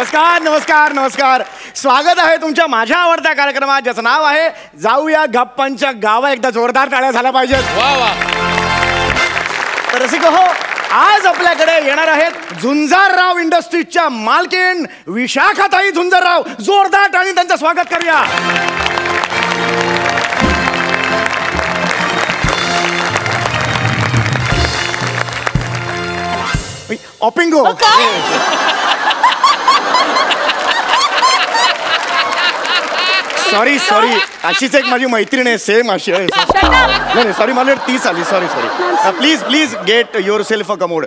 नमस्कार नमस्कार नमस्कार. स्वागत आहे तुमच्या माझ्या आवडत्या कार्यक्रमात ज्याचं नाव आहे जाऊया गप्पांच्या गावा. एकदा जोरदार टाळ्या झाल्या पाहिजेत. वा वा. तर रसिको हो, आज आपल्याकडे येणार आहेत झुंजारराव इंडस्ट्रीजच्या मालकीण विशाखाताई झुंजारराव. जोरदार टाळी त्यांचं स्वागत करूया. ऑपिंगो. सॉरी सॉरी, अशीच एक माझी मैत्रीण आहे सेम अशी आहे. नाही सॉरी, मला तीच आली. Sorry sorry. Please please get yourself a commode.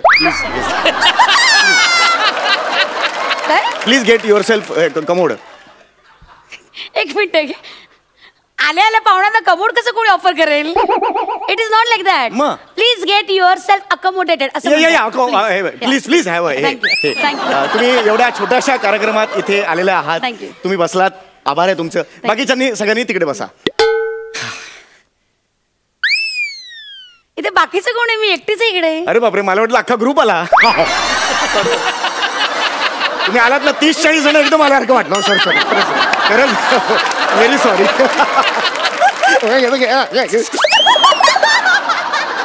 Please get yourself commode. एक मिनिट, आल्या आल्या पाहुण्यांना कमोड कसं कोणी ऑफर करेल? It is not like that. Please get yourself accommodated असं. Please please have. तुम्ही एवढ्या छोट्याशा कार्यक्रमात इथे आलेल्या आहात. तुम्ही बसलात, आभार आहे तुमचं. बाकीच्यांनी सगळ्यांनी तिकडे बसा. इथे बाकीचं कोण आहे? मी एकटीच आहे इकडे. अरे बापरे, मला वाटलं अख्खा ग्रुप आला. तुम्ही आलात ना 30-40 जण एकदम आल्यासारखं वाटलं. सॉरी सॉरी, खरंच व्हेरी सॉरी.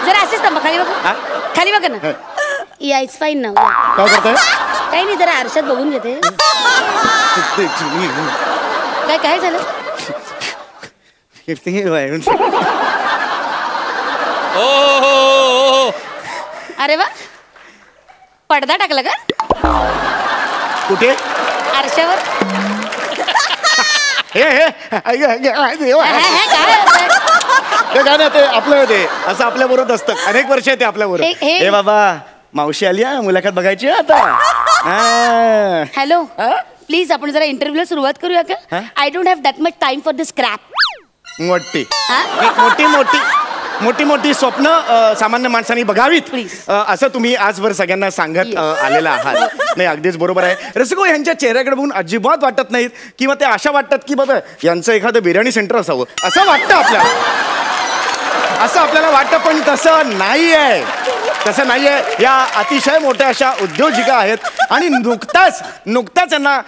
जरा असेच ना, खाली बघा. खाली बघा ना. या इट्स फाईन ना. काय करताय? काही नाही, जरा आरशात बघून घेते. काय काय झालं? अरे वा, पडदा टाकला का? कुठे? आरशावर. ते आपलं ते असं आपल्या बरोबर असतं. अनेक वर्ष ते आपल्या बरोबर. हे बाबा, मावशी आली हा, मुलाखत बघायची आता. हॅलो, प्लीज आपण जरा इंटरव्ह्यूला सुरुवात करूया का? I don't have that much time for this crap. मोठी मोठी मोठी मोठी मोठी स्वप्न सामान्य माणसांनी बघावीत असं तुम्ही आजवर सगळ्यांना सांगत आलेला आहात. नाही, अगदीच बरोबर आहे. रसिको, यांच्या चेहऱ्याकडे बघून अजिबात वाटत नाहीत किंवा ते अशा वाटतात की बाबा यांचं एखादं बिर्याणी सेंटर असावं असं वाटतं आपल्याला. असं आपल्याला वाटतं, पण तसं नाही आहे. तसं नाही आहे. या अतिशय मोठ्या अशा उद्योजिका आहेत आणि नुकताच यांना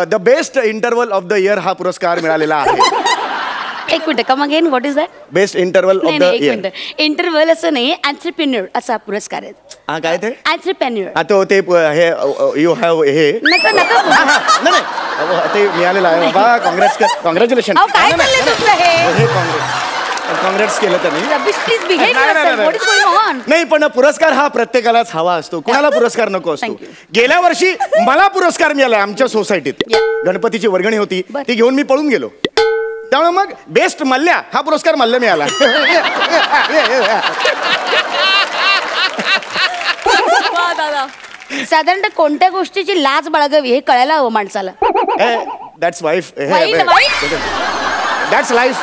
the best interval of the year हा पुरस्कार मिळालेला आहे. एक minute, come again. What is that? Best interval of the year. Interval असं नाही, एंटरप्रेन्योर असा पुरस्कार आहे. काय ते? एंटरप्रेन्योर. तो ते हे यू हॅव हे नका नका. नाही, ते मिळालेलं आहे बाबा. कॉंग्रॅच्युलेशन. काय चाललंय तुमचं हे? काँग्रेस केलं त्यांनी. नाही, पण पुरस्कार हा प्रत्येकालाच हवा असतो. कुणाला पुरस्कार नको असतो. गेल्या वर्षी मला पुरस्कार मिळाला आमच्या सोसायटीत. गणपतीची वर्गणी होती, ती घेऊन मी पळून गेलो. त्यामुळे मग बेस्ट मल्ल्या हा पुरस्कार मल्ल्या मिळाला. साधारणतः कोणत्या गोष्टीची लाज बाळगावी हे कळायला हवं माणसाला. That's wife. That's life.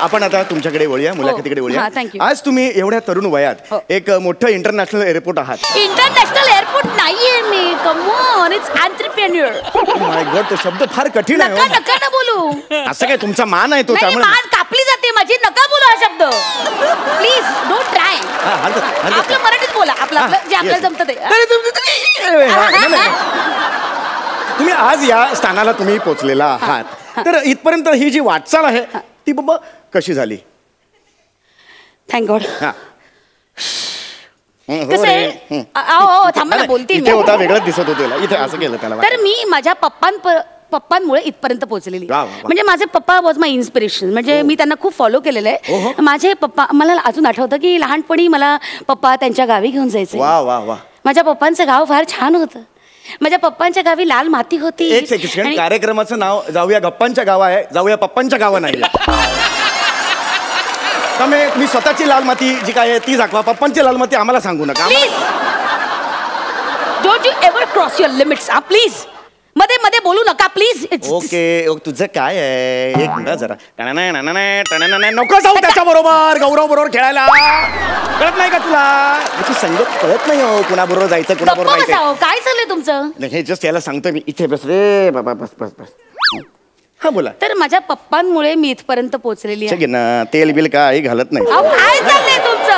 आपण आता तुमच्याकडे वळूया, मुलाखतीकडे वळूया. आज तुम्ही एवढ्या तरुण वयात एक मोठं इंटरनॅशनल एअरपोर्ट आहात. इंटरनॅशनल एअरपोर्ट नाहीये मी. Come on, it's entrepreneur. My god, तो शब्द फार कठीण आहे. नका ना बोलू. असं काय तुमचा मान आहे तो? त्यामुळे मान कापली जाते माझी. नका बोलू हा शब्द. Please don't try. आपलं मराठीत बोला. आपलं जे आपल्याला जमतं ते. तुम्ही आज या स्थानाला तुम्ही पोहोचलेला आहात. तर इथपर्यंत ही जी वाटचाल आहे ती बाबा कशी झाली? Thank God. थांबा ना, बोलते मी. होता वेगळंच दिसत होतं इथे, असं केलं त्याला. तर मी माझ्या पप्पांमुळे इथपर्यंत पोहोचलेली. म्हणजे माझे पप्पा वॉज माय इन्स्पिरेशन. म्हणजे मी त्यांना खूप फॉलो केलेलं आहे. माझे पप्पा, मला अजून आठवतं की लहानपणी मला पप्पा त्यांच्या गावी घेऊन जायचे. माझ्या पप्पांचं गाव फार छान होतं. माझ्या पप्पांच्या गावी लाल माती होती. एक सेकंड, कार्यक्रमाचं नाव जाऊया गप्पांच्या गावा आहे, जाऊया पप्पांच्या गावा नाही. त्यामुळे तुम्ही स्वतःची लाल माती जी काय आहे ती दाखवा. पप्पांची लाल माती आम्हाला सांगू नका. Please don't you ever cross your limits. Please मध्ये मध्ये बोलू नका प्लीज. ओके, तुझं काय आहे? एक मिनिट जरा. नको जाऊ त्याच्या बरोबर, गौरव बरोबर खेळायला. कळत नाही का तुला? तुझी संगत कळत नाही हो, कुणाबरोबर जायचं कुणाबरोबर जायचं. काय चाललंय तुमचं? हे जस्ट याला सांगतो मी. इथे बस रे बाबा, बस बस बस. हा बोला. तर माझ्या पप्पांमुळे मी इथपर्यंत पोहोचलेली आहे. ना, तेल बिल काही घालत नाही. काय चाललंय तुमचं?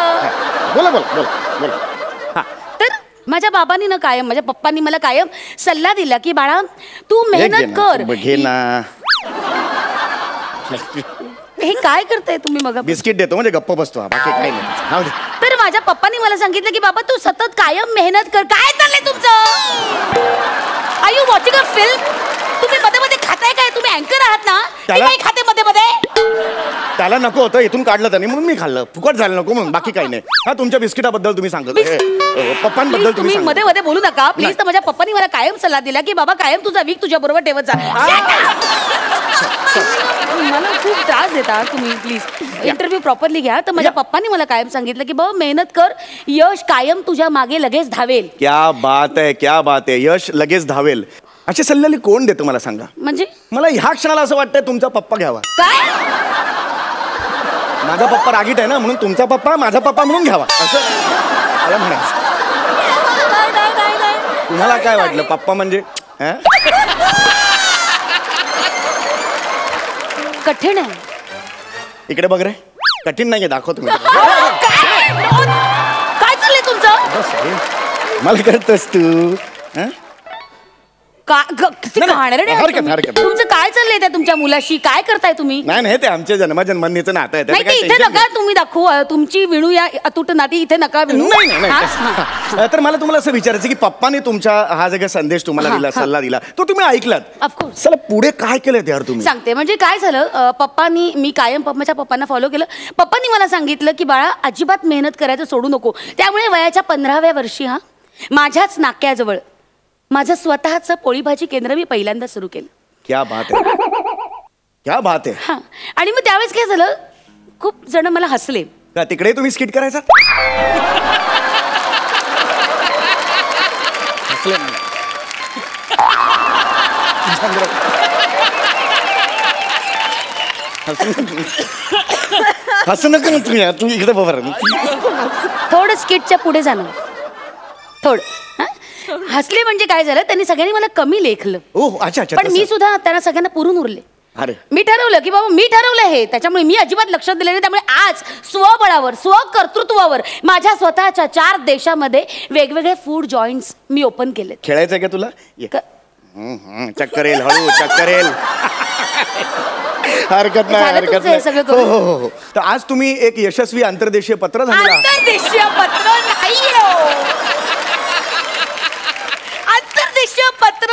बोला बोला बोला बोला. तर माझ्या बाबांनी ना कायम, माझ्या पप्पांनी मला कायम सल्ला दिला की बाळा तू मेहनत कर. घे ना. हे काय करताय तुम्ही? मग बिस्किट देतो म्हणजे गप्प बसतो, बाकी काही नाही. तर माझ्या पप्पांनी मला सांगितलं की बाबा तू सतत कायम मेहनत कर. काय चाललंय तुमचं? Are you watching a film? तुम्ही मध्ये मध्ये खाताय काय? तुम्ही अँकर आहात ना? त्याला- काय खाते मध्ये मध्ये? त्याला नको होतं, इथून काढलं त्याने म्हणून मी खाल्लं. फुकट झालं नको म्हणून, बाकी काही नाही. हा तुमच्या बिस्किटाबद्दल तुम्ही सांगत, पप्पांबद्दल तुम्ही तुम्ही मध्ये मध्ये बोलू नका प्लीज. तर माझ्या पप्पांनी मला कायम सल्ला दिला की बाबा कायम तुझा वीक तुझ्या बरोबर ठेवत जा. मला खूप त्रास देता तुम्ही. प्लीज इंटरव्ह्यू प्रॉपरली घ्या. तर माझ्या पप्पांनी मला कायम सांगितलं की बाबा मेहनत कर, यश कायम तुझ्या मागे लगेच धावेल. क्या बात आहे, क्या बात आहे. यश लगेच धावेल. अशी सल्ल्याली कोण देतो मला सांगा? म्हणजे मला ह्या क्षणाला असं वाटतंय तुमचा पप्पा घ्यावा. काय? माझा पप्पा रागीट आहे ना, म्हणून तुमचा पप्पा माझा पप्पा म्हणून घ्यावा असं मला म्हणायचं. तुम्हाला काय वाटलं पप्पा म्हणजे? कठीण आहे. इकडे बघ रे, कठीण नाहीये, दाखव तुम्ही. काय चाललंय तुमचं? बस रे. मला कळतस तू. हरकत. तुमचं काय चाललंय त्या तुमच्या मुलाशी? काय करताय तुम्ही? नाही ते आमच्या जन्मजन्मांनीचं नातं आहे. नाही ते इथे नका तुम्ही दाखवू. तुमची विणू या अतूट नाती इथे नका विणू. नाही. तर मला तुम्हाला असं विचारायचं की पप्पाने तुमच्या हा जो संदेश तुम्हाला दिला, सल्ला दिला, तो तुम्ही ऐकलात. ऑफकोर्स. चला पुढे काय केलं यार तुम्ही? सांगते. म्हणजे काय झालं, पप्पांनी, मी कायम माझ्या पप्पांना फॉलो केलं. पप्पांनी मला सांगितलं की बाळा अजिबात मेहनत करायचं सोडू नको. त्यामुळे वयाच्या 15व्या वर्षी माझ्याच नाक्याजवळ माझं स्वतःचं पोळी भाजी केंद्र मी पहिल्यांदा सुरू केलं. क्या बात आहे, क्या बात आहे. हा. आणि मग त्यावेळेस काय झालं, खूप जण मला हसले. का तिकडे तुम्ही स्किट करायचा? हसू नका तुम्ही, तुम्ही इकडे बघा. थोडं स्किटच्या पुढे जाणं, थोडं हसले. म्हणजे काय झालं, त्यांनी सगळ्यांनी मला कमी लेखलं. अच्छा. पण मी सुद्धा त्यांना सगळ्यांना पुरून उरले. अरे मी ठरवलं की बाबा मी ठरवलं हे, त्याच्यामुळे मी अजिबात लक्ष दिले नाही. त्यामुळे आज स्वबळावर, स्वकर्तृत्वावर माझ्या स्वतःच्या 4 देशामध्ये वेगवेगळे फूड जॉईंट्स मी ओपन केले. खेळायचंय का तुला? चक्कर येईल, हळू चक्कर येईल. हरकत नाही. हो. तर आज तुम्ही एक यशस्वी आंतरदेशीय पत्र झालेला. आंतरदेशीय पत्र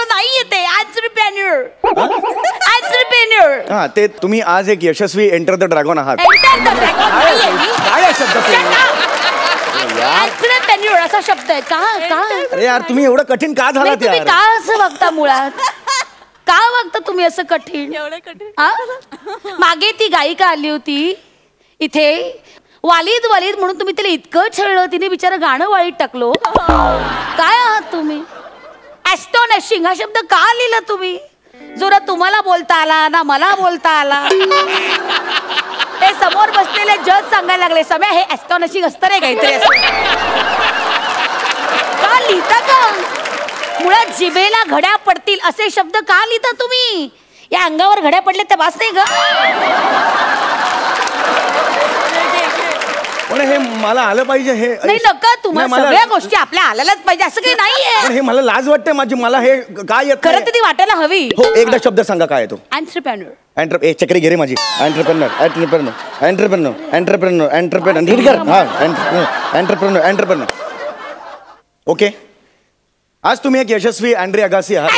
नाही येते. हा, ते तुम्ही आज एक यशस्वी एंटर द ड्रॅगन आहात. काय शब्द असा शब्द आहे का? अरे यार तुम्ही एवढं कठीण का झालात यार? का असं बघता मुळात? का बघता तुम्ही असं कठीण? मागे ती गायिका आली होती इथे, वालीद म्हणून तुम्ही तिला इतकं छळलं, तिने बिचारा गाणं वाळीत टाकलो. काय आहात तुम्ही? ॲस्टॉनिशिंग हा शब्द का लिहिला तुम्ही? जो ना तुम्हाला बोलता आला ना मला बोलता आला. ते समोर बसलेले जज सांगायला लागले, सम्या हे ॲस्टॉनिशिंग असतं रे काहीतरी. का लिहिता का? मुळात जिभेला घड्या पडतील असे शब्द का लिहिता तुम्ही? या अंगावर घड्या पडले तर वाच नाही का? पण हे मला आलं पाहिजे. हे नाही नका, तुम्हाला सगळ्या गोष्टी आपल्या आल्यालाच पाहिजे असं काही नाहीये. हे मला लाज वाटते माझी. मला हे काय येत खरं तर ती वाटायला हवी. हो, एकदा शब्द सांगा काय येतो? एंटरप्रेन्योर. चक्री घे रे माझी. एंटरप्रेन्योर. ओके, आज तुम्ही एक यशस्वी अँड्रे अगासी आहात.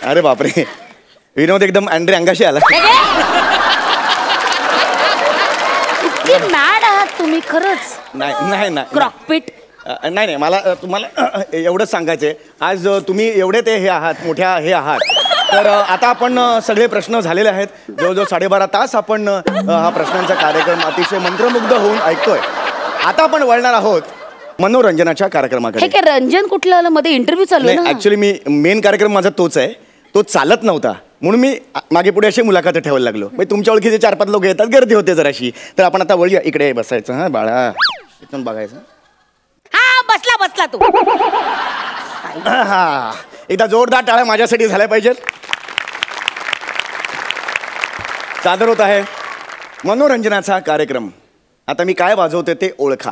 अरे बापरे, विनोद एकदम अँड्रे अंगाशी आला. मॅड आहात तुम्ही खरंच. नाही क्रॉकपिट. नाही मला तुम्हाला एवढंच सांगायचंय, आज तुम्ही एवढे ते हे आहात, मोठ्या हे आहात. तर आता आपण सगळे प्रश्न झालेले आहेत. जवळजवळ 12.5 तास आपण हा प्रश्नांचा कार्यक्रम अतिशय मंत्रमुग्ध होऊन ऐकतोय. आता आपण वळणार आहोत मनोरंजनाच्या कार्यक्रमाकडे. हे रंजन कुठलं आलं मध्ये? इंटरव्ह्यू चालू आहे ना. ऍक्च्युली मी मेन कार्यक्रम माझा तोच आहे. तो चालत नव्हता म्हणून मी मागे पुढे अशी मुलाखत ठेवायला लागलो. तुमच्या ओळखीचे 4-5 लोक येतात, गर्दी होते जराशी. तर आपण आता वळूया. इकडे बसायचं. हा बाळा, इथून बघायचं. हा बसला तू. हा, एकदा जोरदार टाळ्या माझ्यासाठी झाल्या पाहिजेत. सादर होत आहे मनोरंजनाचा कार्यक्रम. आता मी काय वाजवते ते ओळखा.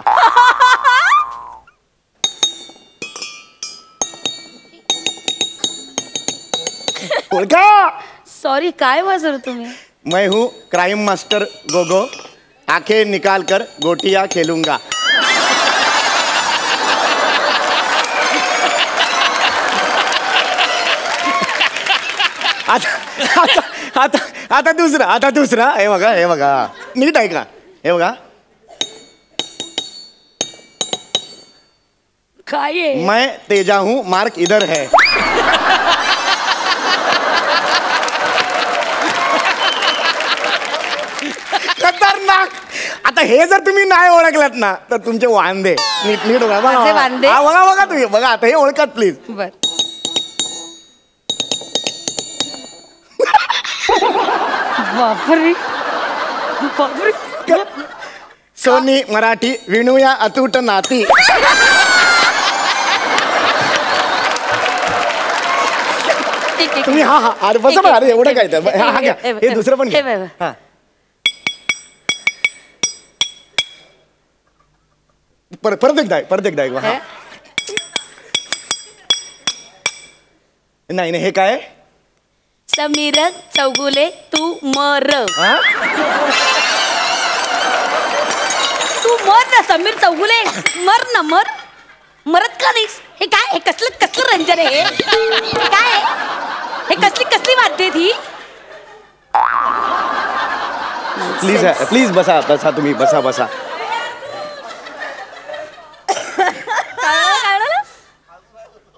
ओळखा. सॉरी, काय वाजवलं तुम्ही? मैं हूँ क्राइम मास्टर गोगो, आंखें निकाल कर गोटियां खेलूंगा. आता दुसरा हे बघा नीट ऐका. हे बघा, काय आहे? मैं तेजा हूँ, मार्क इधर है. खतरनाक. आता हे जर तुम्ही नाही ओळखलात ना तर तुमचे वांदे. नीट बघा. माझे वांदे? बघा तुम्ही बघा. आता हे ओळखात प्लीज. बर. बापरे बापरे. सोनी मराठी विणूया अतूट नाती. तुम्ही हा अरे बस बघा. अरे एवढं काय तर हा घ्या. हे दुसरं पण घ्या. हा. परत एकदा हा. नाही हे काय? समीर चौगुले तू मर. तू मर ना समीर चौगुले. मरत का नाहीस? हे काय? हे कसलं रंजन आहे हे? काय हे? कसली वाद्य ती? प्लीज बसा तुम्ही बसा.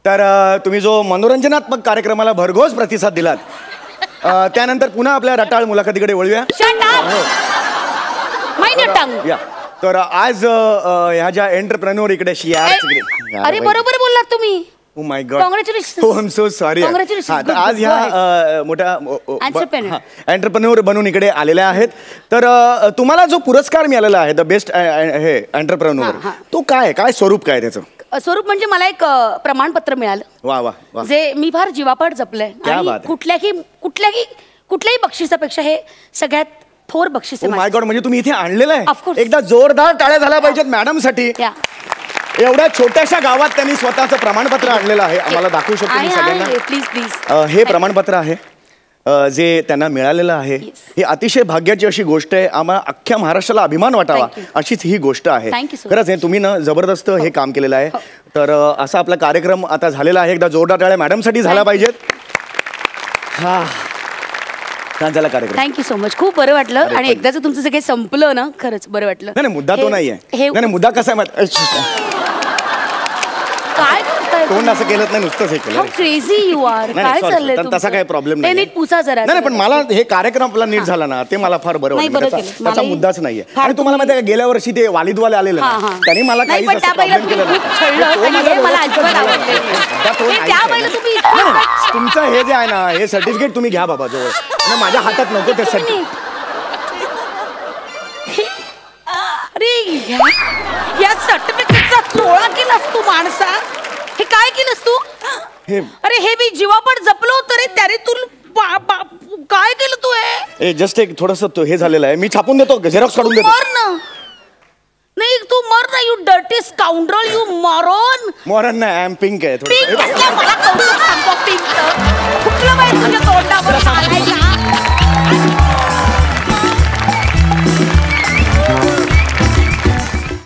तर तुम्ही जो मनोरंजनात्मक कार्यक्रमाला भरघोस प्रतिसाद दिलात, त्यानंतर पुन्हा आपल्या रटाळ मुलाखतीकडे वळूया. या. तर आज ह्या ज्या एंटरप्रेन्योर इकडे अरे बरोबर बोललात तुम्ही. Oh my God. Congratulation. I am so sorry. आज ह्या मोठ्या एंटरप्रेन्योर बनून इकडे आलेल्या आहेत. तर तुम्हाला जो पुरस्कार मिळालेला आहे द बेस्ट हे एंटरप्रेन्योर, तो काय स्वरूप काय त्याचं? स्वरूप म्हणजे मला एक प्रमाणपत्र मिळालं. वा. जे मी फार जीवापाड जपलंय. कुठल्याही बक्षिसापेक्षा हे सगळ्यात थोर बक्षीस आहे. माय गॉड. म्हणजे तुम्ही इथे आणलेलं आहे. ऑफकोर्स. एकदा जोरदार टाळ्या झाल्या पाहिजेत मॅडम साठी. एवढ्या छोट्याशा गावात त्यांनी स्वतःचं प्रमाणपत्र आणलेलं आहे. आम्हाला दाखवू शकतो मी सगळ्यांना. प्लीज. हे प्रमाणपत्र आहे जे त्यांना मिळालेलं आहे. ही अतिशय भाग्याची अशी गोष्ट आहे. आम्हाला अख्ख्या महाराष्ट्राला अभिमान वाटावा अशीच ही गोष्ट आहे. खरंच आहे. तुम्ही ना जबरदस्त हे काम केलेलं आहे. तर असा आपला कार्यक्रम आता झालेला आहे. एकदा जोरदार टाळ्या मॅडमसाठी झाला पाहिजेत. हा छान झाला कार्यक्रम. Thank you so much. खूप बरं वाटलं. आणि एकदाच तुमचं सगळं संपलं ना, खरंच बरं वाटलं. नाही मुद्दा तो नाहीये. नाही मुद्दा कसा आहे काय कोण असं केलं नाही, नुसतंच हे केलं. Crazy you are. काय चाललंय? तसा काही प्रॉब्लेम नाही. नीट पुसा जरा. नाही पण मला हे कार्यक्रम आपला नीट झाला ना ते मला फार बरं वाटलं. त्याचा मुद्दाच नाहीये. आणि तुम्हाला माहिती आहे गेल्या वर्षी ते वालिदवाले आलेले त्यांनी मला काही प्रॉब्लेम केला. तुमचं हे जे आहे ना हे सर्टिफिकेट तुम्ही घ्या बाबा जवळ. माझ्या हातात नको ते सर्टिफिकेट. अरे या सर्टिफिकेटचा चोळा केलास तू माणसा. हे काय केलंस तू? अरे हे मी जीवापड जपलो होतं रे. त्याने तू काय केलं तू? हे जस्ट एक थोडस हे झालेलं आहे. मी छापून देतो, झेरॉक्स काढून देतो. मर ना. नाही तू मर ना. You dirty scoundrel. You moron. Moron नाही. आय एम पिंक आहे थोडं.